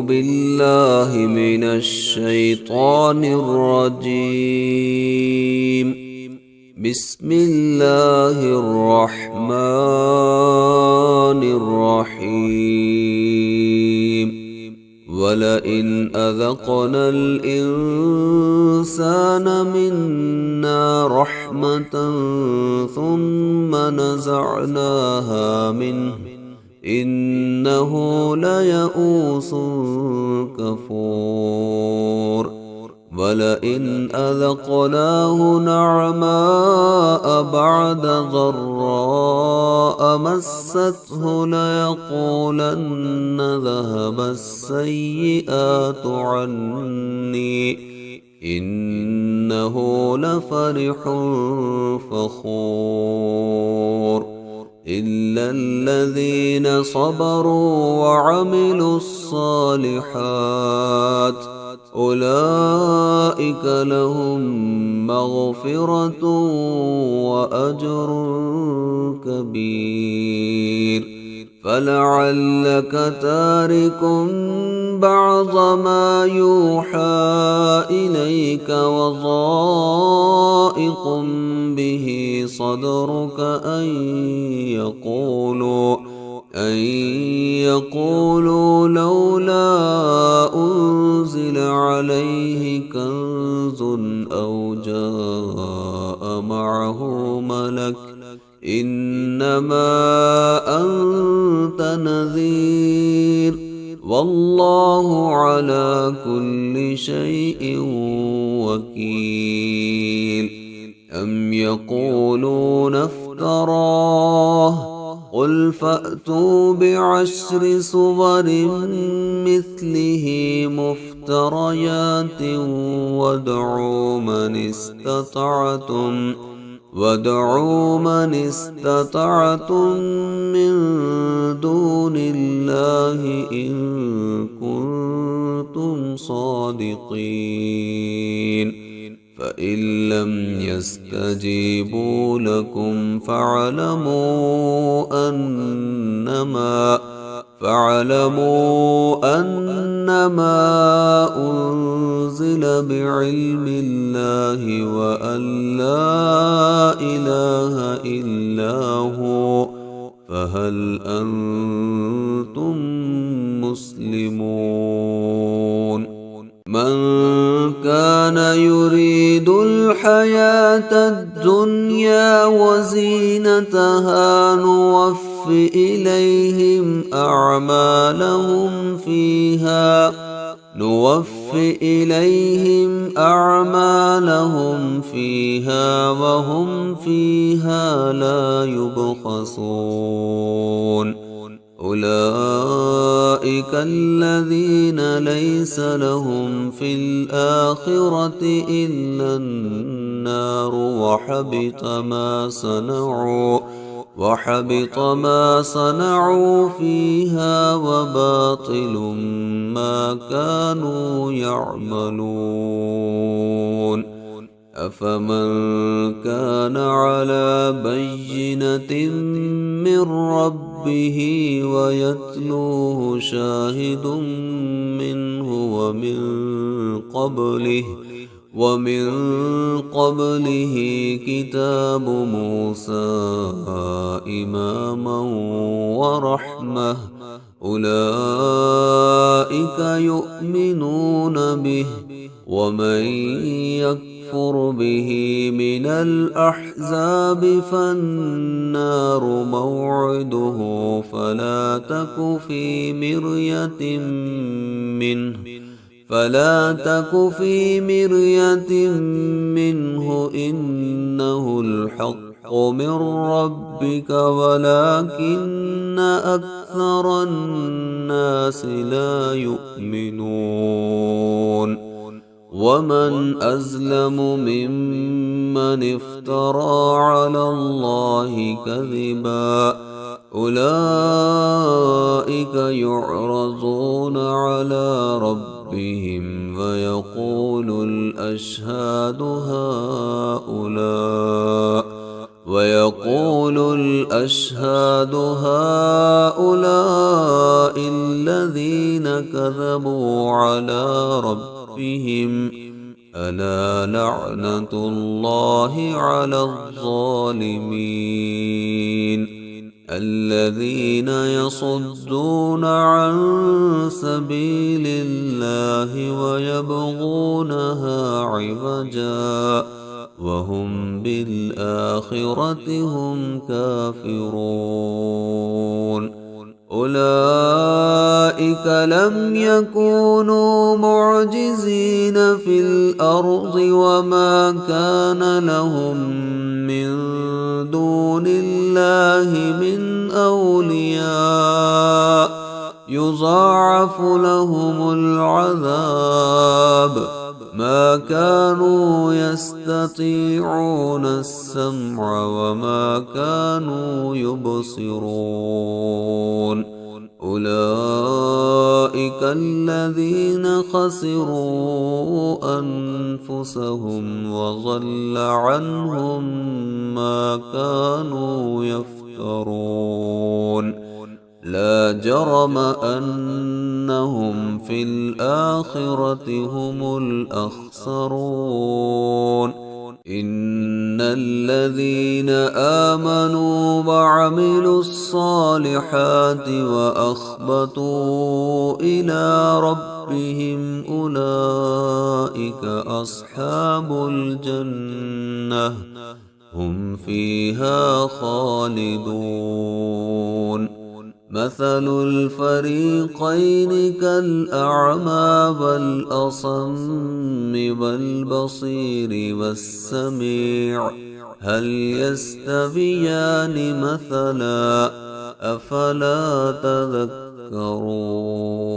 بالله من الشيطان الرجيم. بسم الله الرحمن الرحيم. ولئن أذقنا الإنسان منا رحمة ثم نزعناها منه إنه ليئوس كفور. ولئن أذقناه نعماء بعد ضراء مسته ليقولن ذهب السيئات عني إنه لفرح فخور. إلا الذين صبروا وعملوا الصالحات أولئك لهم مغفرة وأجر كبير. فلعلك تارك بعض ما يوحى إليك وضائق به صدرك أن يقولوا لولا أنزل عليه كنز أو جاء معه ملك إنما أنت نذير والله على كل شيء وكيل. أم يقولون افتراه قل فأتوا بعشر صور مثله مفتريات وادعوا من استطعتم من دون الله إن كنتم صادقين. فإن لم يستجيبوا لكم فاعلموا أنما أنزل بعلم الله وأن لا إله إلا هو فهل أنتم مسلمون. من كان يريد الحياة الدنيا وزينتها نوفي إليهم أعمالهم فيها وهم فيها لا يبخسون. أولئك الذين ليس لهم في الآخرة إلا النار وحبط ما صنعوا فيها وباطل ما كانوا يعملون. أفمن كان على بينة من ربه ويتلوه شاهد منه ومن قبله كتاب موسى إماما ورحمة أولئك يؤمنون به. ومن يكفر به من الأحزاب فالنار موعده فلا تك في مرية منه إنه الحق من ربك ولكن أكثر الناس لا يؤمنون. ومن أظلم ممن افترى على الله كذبا أولئك يعرضون على ربهم ويقول الأشهاد ويقول الأشهاد هؤلاء الذين كذبوا على ربهم ألا لعنة الله على الظالمين الذين يصدون عن سبيل الله ويبغونها عوجا وهم بالآخرة هم كافرون أولئك لم يكونوا معجزين في الأرض وما كان لهم من دون الله من أولياء يضاعف لهم العذاب ما كانوا يستطيعون السمع وما كانوا يبصرون أولئك الذين خسروا أنفسهم وضل عنهم ما كانوا يفترون لا جرم أنهم في الآخرة هم الأخسرون إن الذين آمنوا وعملوا الصالحات وأخبتوا إلى ربهم أولئك أصحاب الجنة هم فيها خالدون مثل الفريقين كالأعمى والأصم والبصير والسميع هل يستويان مثلا أفلا تذكرون